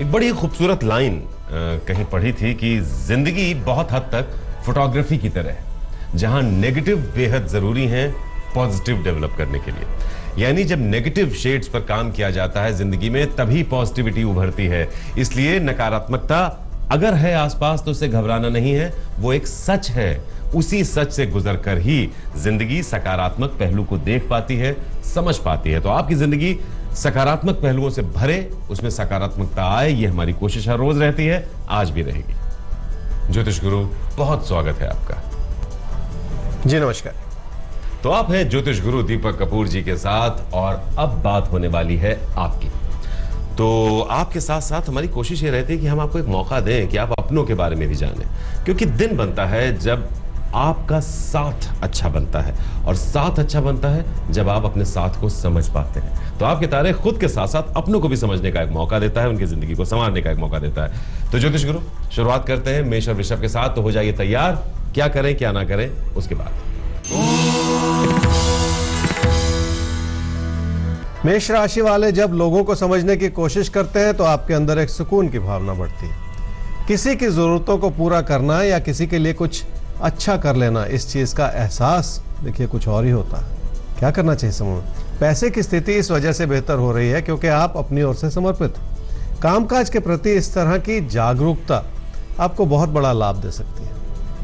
एक बड़ी खूबसूरत लाइन कहीं पढ़ी थी कि जिंदगी बहुत हद तक फोटोग्राफी की तरह है, जहां नेगेटिव बेहद जरूरी है पॉजिटिव डेवलप करने के लिए। यानी जब नेगेटिव शेड्स पर काम किया जाता है जिंदगी में, तभी पॉजिटिविटी उभरती है। इसलिए नकारात्मकता अगर है आसपास तो उसे घबराना नहीं है, वो एक सच है। उसी सच से गुजरकर ही जिंदगी सकारात्मक पहलू को देख पाती है, समझ पाती है। तो आपकी जिंदगी सकारात्मक पहलुओं से भरे, उसमें सकारात्मकता आए, ये हमारी कोशिश हर रोज रहती है, आज भी रहेगी। ज्योतिष गुरु, बहुत स्वागत है आपका। जी नमस्कार। तो आप हैं ज्योतिष गुरु दीपक कपूर जी के साथ, और अब बात होने वाली है आपकी। तो आपके साथ साथ हमारी कोशिश ये रहती है कि हम आपको एक मौका दें कि आप अपनों के बारे में भी जानें, क्योंकि दिन बनता है जब आपका साथ अच्छा बनता है, और साथ अच्छा बनता है जब आप अपने साथ को समझ पाते हैं। तो आपके तारे खुद के साथ साथ अपनों को भी समझने का एक मौका देता है, उनकी जिंदगी को संवारने का एक मौका देता है। तो ज्योतिष गुरु, शुरुआत करते हैं मेष और वृषभ के साथ। तो हो जाइए तैयार, क्या करें क्या ना करें उसके बाद। मेष राशि वाले जब लोगों को समझने की कोशिश करते हैं तो आपके अंदर एक सुकून की भावना बढ़ती है। किसी की जरूरतों को पूरा करना या किसी के लिए कुछ अच्छा कर लेना, इस चीज का एहसास देखिए कुछ और ही होता है। क्या करना चाहिए समूह में? पैसे की स्थिति इस वजह से बेहतर हो रही है क्योंकि आप अपनी ओर से समर्पित। कामकाज के प्रति इस तरह की जागरूकता आपको बहुत बड़ा लाभ दे सकती है।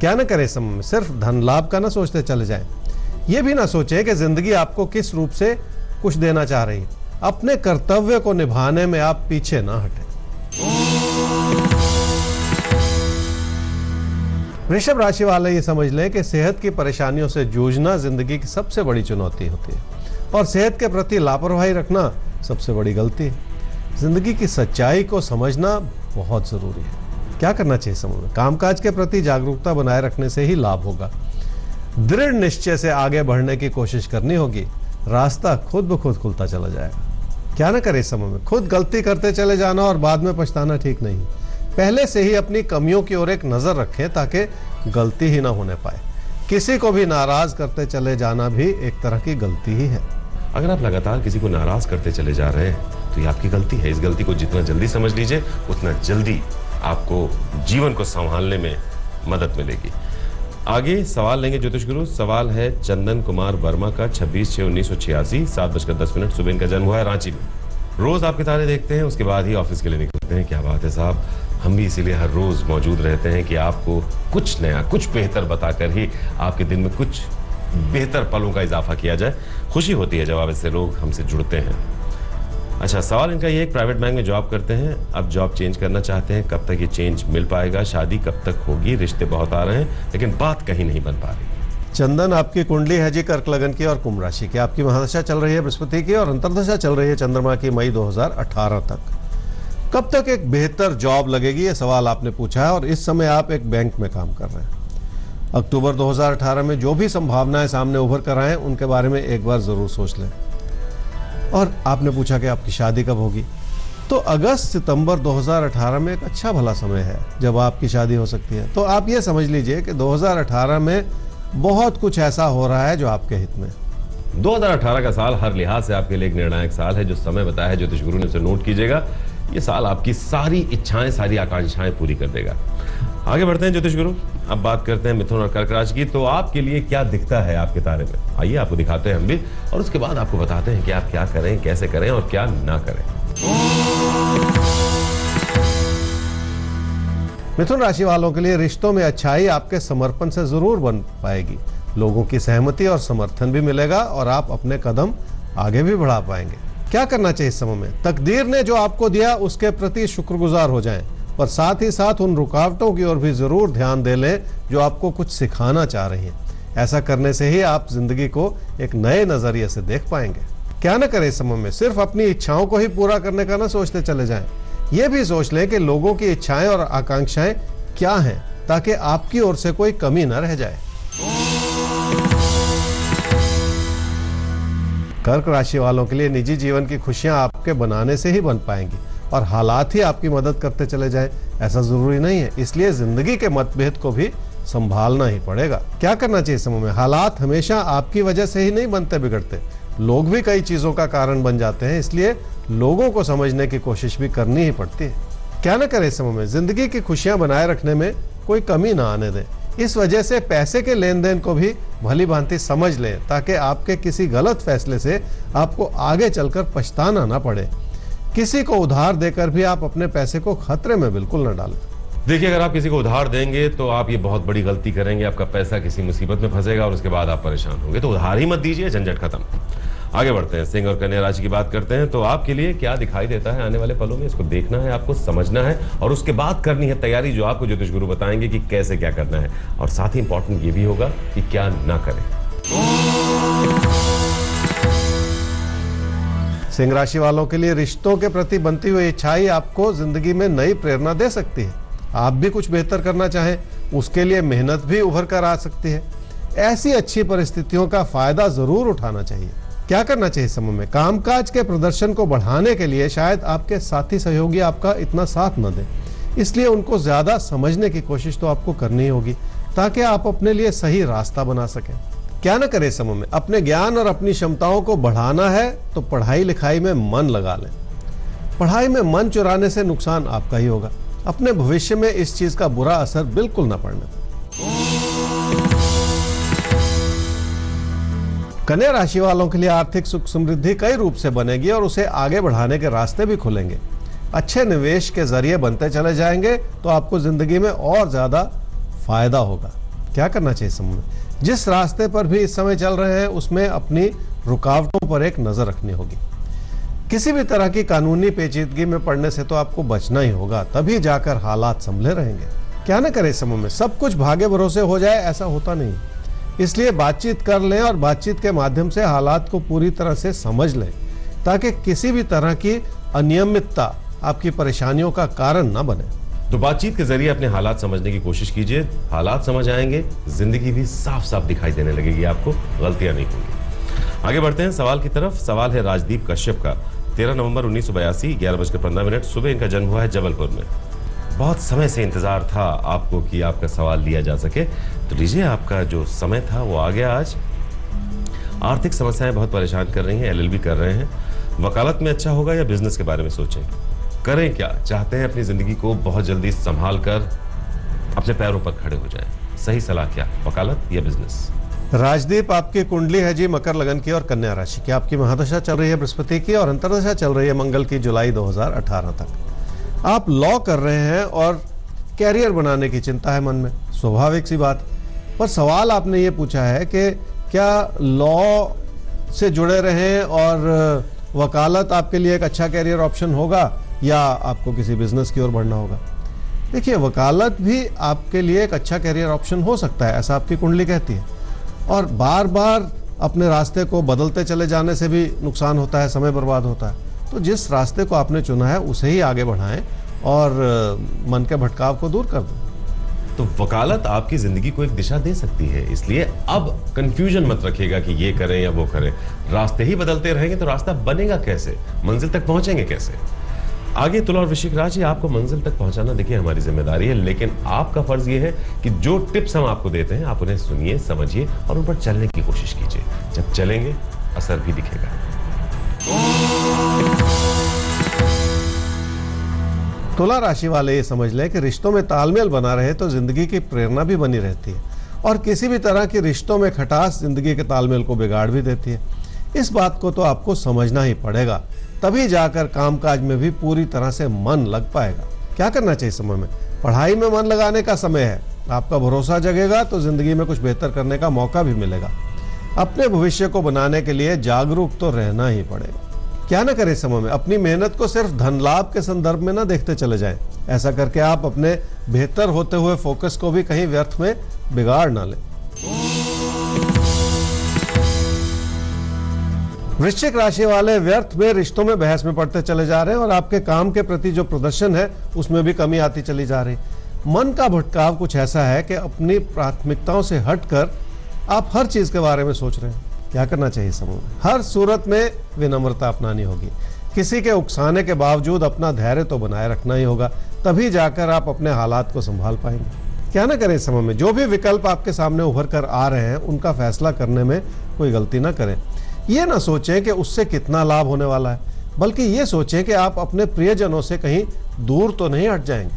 क्या ना करें समूह में? सिर्फ धन लाभ का ना सोचते चले जाएं। ये भी ना सोचें कि जिंदगी आपको किस रूप से कुछ देना चाह रही है। अपने कर्तव्य को निभाने में आप पीछे ना हटें। वृषभ राशि वाले ये समझ लें कि सेहत की परेशानियों से जूझना जिंदगी की सबसे बड़ी चुनौती होती है, और सेहत के प्रति लापरवाही रखना सबसे बड़ी गलती है। जिंदगी की सच्चाई को समझना बहुत जरूरी है। क्या करना चाहिए समूह में? कामकाज के प्रति जागरूकता बनाए रखने से ही लाभ होगा। दृढ़ निश्चय से आगे बढ़ने की कोशिश करनी होगी, रास्ता खुद ब खुद खुलता चला जाएगा। क्या ना करे समूह में? खुद गलती करते चले जाना और बाद में पछताना ठीक नहीं। पहले से ही अपनी कमियों की ओर एक नजर रखें ताकि गलती ही ना होने पाए। किसी को भी नाराज करते चले जाना भी एक तरह की गलती ही है। अगर आप लगातार किसी को नाराज करते चले जा रहे हैं तो ये आपकी गलती है। इस गलती को जितना जल्दी समझ लीजिए, उतना जल्दी आपको जीवन को संभालने में मदद मिलेगी। आगे सवाल लेंगे ज्योतिष गुरु। सवाल है चंदन कुमार वर्मा का, 26/6/1986, 7:10 सुबह इनका जन्म हुआ है रांची में। रोज आपके तारे देखते हैं, उसके बाद ही ऑफिस के लिए निकलते हैं। क्या बात है साहब, हम भी इसीलिए हर रोज मौजूद रहते हैं कि आपको कुछ नया, कुछ बेहतर बताकर ही आपके दिन में कुछ बेहतर पलों का इजाफा किया जाए। खुशी होती है जब आप ऐसे लोग हमसे जुड़ते हैं। अच्छा, सवाल इनका ये, एक प्राइवेट बैंक में जॉब करते हैं, अब जॉब चेंज करना चाहते हैं, कब तक ये चेंज मिल पाएगा? शादी कब तक होगी? रिश्ते बहुत आ रहे हैं लेकिन बात कहीं नहीं बन पा रही। चंदन, आपकी कुंडली है जी कर्क लगन की और कुंभ राशि की। आपकी महादशा चल रही है बृहस्पति की और अंतर्दशा चल रही है चंद्रमा की मई 2018 तक। कब तक एक बेहतर जॉब लगेगी, ये सवाल आपने पूछा है, और इस समय आप एक बैंक में काम कर रहे हैं। अक्टूबर 2018 में जो भी संभावनाएं सामने उभर कर आए उनके बारे में एक बार जरूर सोच लें। और आपने पूछा कि आपकी शादी कब होगी, तो अगस्त सितंबर 2018 में एक अच्छा भला समय है जब आपकी शादी हो सकती है। तो आप ये समझ लीजिए कि 2018 में बहुत कुछ ऐसा हो रहा है जो आपके हित में। 2018 का साल हर लिहाज से आपके लिए एक निर्णायक साल है। जो समय बताया है ज्योतिष गुरु ने, उसे नोट कीजिएगा। ये साल आपकी सारी इच्छाएं, सारी आकांक्षाएं पूरी कर देगा। आगे बढ़ते हैं ज्योतिष गुरु। अब बात करते हैं मिथुन और कर्क राशि की। तो आपके लिए क्या दिखता है आपके तारे में? आइए आपको दिखाते हैं हम भी, और उसके बाद आपको बताते हैं कि आप क्या करें, कैसे करें और क्या ना करें। मिथुन राशि वालों के लिए रिश्तों में अच्छाई आपके समर्पण से जरूर बन पाएगी। लोगों की सहमति और समर्थन भी मिलेगा और आप अपने कदम आगे भी बढ़ा पाएंगे। क्या करना चाहिए इस समय में? तकदीर ने जो आपको दिया उसके प्रति शुक्रगुजार हो जाएं, पर साथ ही साथ उन रुकावटों की ओर भी जरूर ध्यान दे लें जो आपको कुछ सिखाना चाह रही हैं। ऐसा करने से ही आप जिंदगी को एक नए नजरिए से देख पाएंगे। क्या ना करें इस समय में? सिर्फ अपनी इच्छाओं को ही पूरा करने का ना सोचते चले जाएं। ये भी सोच लें कि लोगों की इच्छाएं और आकांक्षाएं क्या हैं, ताकि आपकी ओर से कोई कमी न रह जाए। कर्क राशि वालों के लिए निजी जीवन की खुशियां आपके बनाने से ही बन पाएंगी, और हालात ही आपकी मदद करते चले जाएं ऐसा जरूरी नहीं है। इसलिए जिंदगी के मतभेद को भी संभालना ही पड़ेगा। क्या करना चाहिए समूह में? हालात हमेशा आपकी वजह से ही नहीं बनते बिगड़ते, लोग भी कई चीजों का कारण बन जाते हैं, इसलिए लोगों को समझने की कोशिश भी करनी ही पड़ती है। क्या न करें इस समय में, जिंदगी की खुशियां बनाए रखने में कोई कमी ना आने दें। इस वजह से पैसे के लेन देन को भी भली भांति समझ लें, ताकि आपके किसी गलत फैसले से आपको आगे चलकर पछताना ना पड़े। किसी को उधार देकर भी आप अपने पैसे को खतरे में बिल्कुल न डालें। देखिए, अगर आप किसी को उधार देंगे तो आप ये बहुत बड़ी गलती करेंगे, आपका पैसा किसी मुसीबत में फंसेगा और उसके बाद आप परेशान होंगे। तो उधार ही मत दीजिए, झंझट खत्म। आगे बढ़ते हैं, सिंह और कन्या राशि की बात करते हैं। तो आपके लिए क्या दिखाई देता है आने वाले पलों में, इसको देखना है, आपको समझना है और उसके बाद करनी है तैयारी, जो आपको ज्योतिष गुरु बताएंगे कि कैसे क्या करना है। और साथ ही इंपॉर्टेंट ये भी होगा कि क्या ना करें। सिंह राशि वालों के लिए रिश्तों के प्रति बनती हुई इच्छाएं आपको जिंदगी में नई प्रेरणा दे सकती है। आप भी कुछ बेहतर करना चाहें, उसके लिए मेहनत भी उभर कर आ सकती है। ऐसी अच्छी परिस्थितियों का फायदा जरूर उठाना चाहिए। क्या करना चाहिए समय में, कामकाज के प्रदर्शन को बढ़ाने के लिए शायद आपके साथी सहयोगी आपका इतना साथ न दें, इसलिए उनको ज्यादा समझने की कोशिश तो आपको करनी होगी, ताकि आप अपने लिए सही रास्ता बना सकें। क्या न करें समय में, अपने ज्ञान और अपनी क्षमताओं को बढ़ाना है तो पढ़ाई लिखाई में मन लगा लें। पढ़ाई में मन चुराने से नुकसान आपका ही होगा। अपने भविष्य में इस चीज का बुरा असर बिल्कुल न पड़ने दें। कन्या राशि वालों के लिए आर्थिक सुख समृद्धि कई रूप से बनेगी और उसे आगे बढ़ाने के रास्ते भी खुलेंगे। अच्छे निवेश के जरिए बनते चले जाएंगे तो आपको जिंदगी में और ज्यादा फायदा होगा। क्या करना चाहिए समय में, जिस रास्ते पर भी इस समय चल रहे हैं उसमें अपनी रुकावटों पर एक नजर रखनी होगी। किसी भी तरह की कानूनी पेचीदगी में पड़ने से तो आपको बचना ही होगा, तभी जाकर हालात संभले रहेंगे। क्या न करें समय में, सब कुछ भाग्य भरोसे हो जाए ऐसा होता नहीं, इसलिए बातचीत कर लें और बातचीत के माध्यम से हालात को पूरी तरह से समझ लें, ताकि किसी भी तरह की अनियमितता आपकी परेशानियों का कारण न बने। तो बातचीत के जरिए अपने हालात समझने की कोशिश कीजिए, हालात समझ आएंगे, जिंदगी भी साफ साफ दिखाई देने लगेगी, आपको गलतियां नहीं होंगी। आगे बढ़ते हैं सवाल की तरफ। सवाल है राजदीप कश्यप का। 13 नवंबर 1982 11:15 सुबह इनका जन्म हुआ है जबलपुर में। बहुत समय से इंतजार था आपको कि आपका सवाल लिया जा सके, तो लीजिए, आपका जो समय था वो आ गया आज। आर्थिक समस्याएं बहुत परेशान कर रही हैं, LLB कर रहे हैं। वकालत में अच्छा होगा या बिजनेस के बारे में सोचें, करें क्या? चाहते हैं अपनी जिंदगी को बहुत जल्दी संभाल कर अपने पैरों पर खड़े हो जाएं, सही सलाह क्या, वकालत या बिजनेस? राजदीप, आपकी कुंडली है जी मकर लगन की और कन्या राशि की। आपकी महादशा चल रही है बृहस्पति की और अंतर्दशा चल रही है मंगल की जुलाई 2018 तक। आप लॉ कर रहे हैं और कैरियर बनाने की चिंता है मन में, स्वाभाविक सी बात। पर सवाल आपने ये पूछा है कि क्या लॉ से जुड़े रहें और वकालत आपके लिए एक अच्छा कैरियर ऑप्शन होगा या आपको किसी बिजनेस की ओर बढ़ना होगा। देखिए, वकालत भी आपके लिए एक अच्छा कैरियर ऑप्शन हो सकता है, ऐसा आपकी कुंडली कहती है। और बार बार अपने रास्ते को बदलते चले जाने से भी नुकसान होता है, समय बर्बाद होता है। तो जिस रास्ते को आपने चुना है उसे ही आगे बढ़ाएं और मन के भटकाव को दूर कर दें। तो वकालत आपकी जिंदगी को एक दिशा दे सकती है, इसलिए अब कंफ्यूजन मत रखिएगा कि ये करें या वो करें। रास्ते ही बदलते रहेंगे तो रास्ता बनेगा कैसे, मंजिल तक पहुंचेंगे कैसे? आगे तुला और वृश्चिक राशि, आपको मंजिल तक पहुंचाना देखिए हमारी जिम्मेदारी है, लेकिन आपका फर्ज ये है कि जो टिप्स हम आपको देते हैं आप उन्हें सुनिए, समझिए और उन पर चलने की कोशिश कीजिए। जब चलेंगे असर भी दिखेगा। तुला राशि वाले ये समझ लें कि रिश्तों में तालमेल बना रहे तो जिंदगी की प्रेरणा भी बनी रहती है और किसी भी तरह की रिश्तों में खटास जिंदगी के तालमेल को बिगाड़ भी देती है। इस बात को तो आपको समझना ही पड़ेगा, तभी जाकर कामकाज में भी पूरी तरह से मन लग पाएगा। क्या करना चाहिए समय में, पढ़ाई में मन लगाने का समय है। आपका भरोसा जगेगा तो जिंदगी में कुछ बेहतर करने का मौका भी मिलेगा। अपने भविष्य को बनाने के लिए जागरूक तो रहना ही पड़ेगा। क्या न करें समय में, अपनी मेहनत को सिर्फ धन लाभ के संदर्भ में न देखते चले जाएं। ऐसा करके आप अपने बेहतर होते हुए फोकस को भी कहीं व्यर्थ में बिगाड़ ना लें। वृश्चिक राशि वाले व्यर्थ में रिश्तों में बहस में पड़ते चले जा रहे हैं और आपके काम के प्रति जो प्रदर्शन है उसमें भी कमी आती चली जा रही। मन का भटकाव कुछ ऐसा है कि अपनी प्राथमिकताओं से हटकर आप हर चीज के बारे में सोच रहे हैं। क्या करना चाहिए समूह, हर सूरत में विनम्रता अपनानी होगी। किसी के उकसाने के बावजूद अपना धैर्य तो बनाए रखना ही होगा, तभी जाकर आप अपने हालात को संभाल पाएंगे। क्या ना करें समय में, जो भी विकल्प आपके सामने उभर कर आ रहे हैं उनका फैसला करने में कोई गलती ना करें। ये ना सोचें कि उससे कितना लाभ होने वाला है, बल्कि ये सोचें कि आप अपने प्रियजनों से कहीं दूर तो नहीं हट जाएंगे।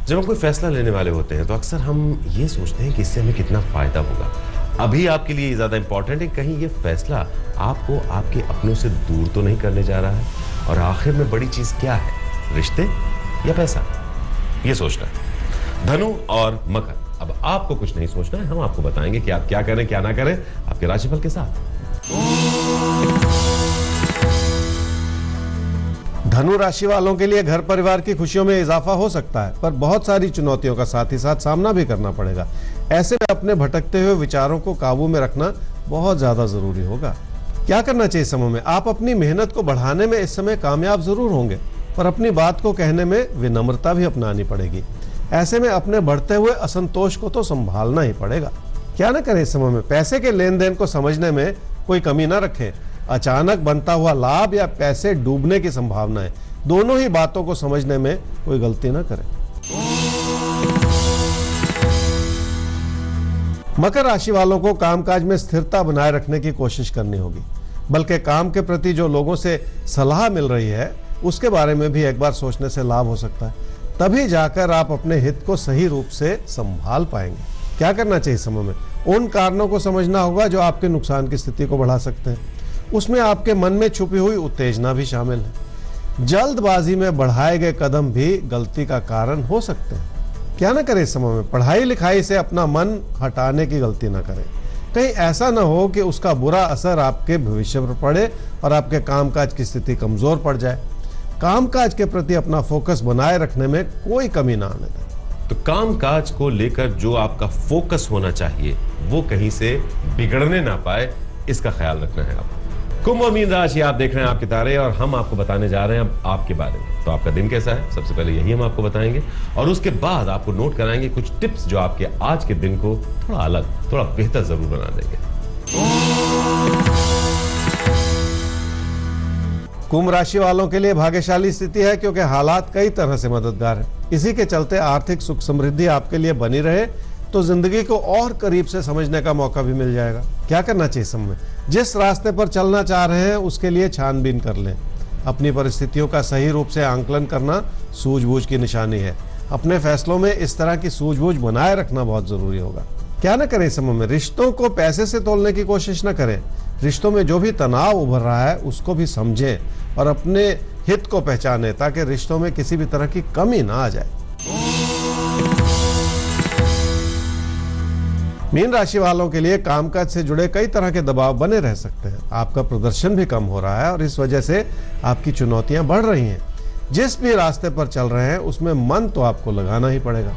जब हम कोई फैसला लेने वाले होते हैं तो अक्सर हम ये सोचते हैं कि इससे हमें कितना फायदा होगा। अभी आपके लिए ज्यादा इंपॉर्टेंट है कहीं ये फैसला आपको आपके अपनों से दूर तो नहीं करने जा रहा है, और आखिर में बड़ी चीज क्या है, रिश्ते या पैसा, ये सोचना है। धनु और मकर, अब आपको कुछ नहीं सोचना है, हम आपको बताएंगे कि आप क्या करें क्या ना करें आपके राशिफल के साथ। धनु राशि वालों के लिए घर परिवार की खुशियों में इजाफा हो सकता है, पर बहुत सारी चुनौतियों का साथ ही साथ सामना भी करना पड़ेगा। ऐसे में अपने भटकते हुए विचारों को काबू में रखना बहुत ज्यादा जरूरी होगा। क्या करना चाहिए इस समय में? आप अपनी मेहनत को बढ़ाने में इस समय कामयाब जरूर होंगे, पर अपनी बात को कहने में विनम्रता भी अपनानी पड़ेगी। ऐसे में अपने बढ़ते हुए असंतोष को तो संभालना ही पड़ेगा। क्या न करें इस समय में? पैसे के लेन देन को समझने में कोई कमी ना रखें। अचानक बनता हुआ लाभ या पैसे डूबने की संभावना है, दोनों ही बातों को समझने में कोई गलती ना करें। मकर राशि वालों को कामकाज में स्थिरता बनाए रखने की कोशिश करनी होगी, बल्कि काम के प्रति जो लोगों से सलाह मिल रही है उसके बारे में भी एक बार सोचने से लाभ हो सकता है। तभी जाकर आप अपने हित को सही रूप से संभाल पाएंगे। क्या करना चाहिए समय में? उन कारणों को समझना होगा जो आपके नुकसान की स्थिति को बढ़ा सकते हैं। उसमें आपके मन में छुपी हुई उत्तेजना भी शामिल है। जल्दबाजी में बढ़ाए गए कदम भी गलती का कारण हो सकते हैं। क्या ना करें इस समय में? पढ़ाई लिखाई से अपना मन हटाने की गलती ना करें। कहीं ऐसा ना हो कि उसका बुरा असर आपके भविष्य पर पड़े और आपके कामकाज की स्थिति कमजोर पड़ जाए। कामकाज के प्रति अपना फोकस बनाए रखने में कोई कमी ना आने दें। तो कामकाज को लेकर जो आपका फोकस होना चाहिए वो कहीं से बिगड़ने ना पाए, इसका ख्याल रखना है आपको। कुंभ और मीन राशि, आप देख रहे हैं आपके तारे और हम आपको बताने जा रहे हैं अब आपके बारे में। तो आपका दिन कैसा है, सबसे पहले यही हम आपको बताएंगे, और उसके बाद आपको नोट कराएंगे कुछ टिप्स जो आपके आज के दिन को थोड़ा अलग, थोड़ा बेहतर जरूर बना देंगे। कुंभ राशि वालों के लिए भाग्यशाली स्थिति है, क्योंकि हालात कई तरह से मददगार है। इसी के चलते आर्थिक सुख समृद्धि आपके लिए बनी रहे तो जिंदगी को और करीब से समझने का मौका भी मिल जाएगा। क्या करना चाहिए समय? जिस रास्ते पर चलना चाह रहे हैं उसके लिए छानबीन कर लें। अपनी परिस्थितियों का सही रूप से आंकलन करना सूझबूझ की निशानी है। अपने फैसलों में इस तरह की सूझबूझ बनाए रखना बहुत जरूरी होगा। क्या न करें इस समय में? रिश्तों को पैसे से तोलने की कोशिश न करें। रिश्तों में जो भी तनाव उभर रहा है उसको भी समझें और अपने हित को पहचानें, ताकि रिश्तों में किसी भी तरह की कमी ना आ जाए। मीन राशि वालों के लिए कामकाज से जुड़े कई तरह के दबाव बने रह सकते हैं। आपका प्रदर्शन भी कम हो रहा है और इस वजह से आपकी चुनौतियां बढ़ रही हैं। जिस भी रास्ते पर चल रहे हैं उसमें मन तो आपको लगाना ही पड़ेगा।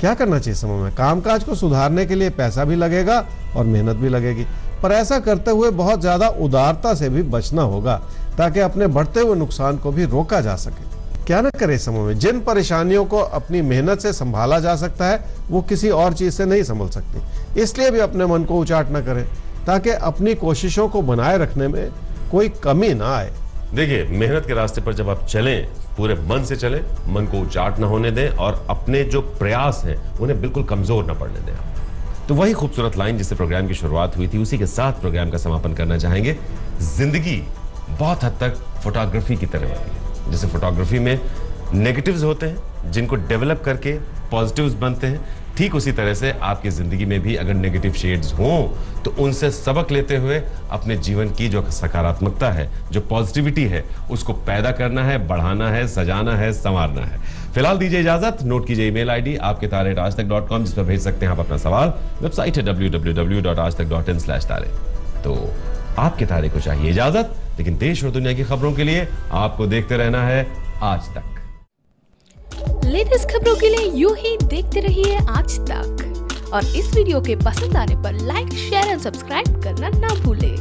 क्या करना चाहिए समय में? कामकाज को सुधारने के लिए पैसा भी लगेगा और मेहनत भी लगेगी, पर ऐसा करते हुए बहुत ज्यादा उदारता से भी बचना होगा, ताकि अपने बढ़ते हुए नुकसान को भी रोका जा सके। क्या न करे समय में? जिन परेशानियों को अपनी मेहनत से संभाला जा सकता है वो किसी और चीज से नहीं संभल सकती। इसलिए भी अपने मन को उचाट न करें, ताकि अपनी कोशिशों को बनाए रखने में कोई कमी ना आए। देखिए, मेहनत के रास्ते पर जब आप चलें, पूरे मन से चलें, मन को उचाट ना होने दें और अपने जो प्रयास हैं उन्हें बिल्कुल कमजोर ना पड़ने दें। तो वही खूबसूरत लाइन जिससे प्रोग्राम की शुरुआत हुई थी, उसी के साथ प्रोग्राम का समापन करना चाहेंगे। जिंदगी बहुत हद तक फोटोग्राफी की तरह होती है। जैसे फोटोग्राफी में नेगेटिव्स होते हैं जिनको डेवलप करके पॉजिटिव्स बनते हैं, ठीक उसी तरह से आपकी जिंदगी में भी अगर नेगेटिव शेड्स हों तो उनसे सबक लेते हुए अपने जीवन की जो सकारात्मकता है, जो पॉजिटिविटी है, उसको पैदा करना है, बढ़ाना है, सजाना है, संवारना है। फिलहाल दीजिए इजाजत। नोट कीजिए ईमेल आईडी आपके तारे@aajtak.com, जिस पर भेज सकते हैं आप अपना सवाल। वेबसाइट है www.aajtak.in/तारे। तो आपके तारे को चाहिए इजाजत, लेकिन देश और दुनिया की खबरों के लिए आपको देखते रहना है आज तक। लेटेस्ट खबरों के लिए यूं ही देखते रहिए आज तक, और इस वीडियो के पसंद आने पर लाइक, शेयर एंड सब्सक्राइब करना ना भूलें।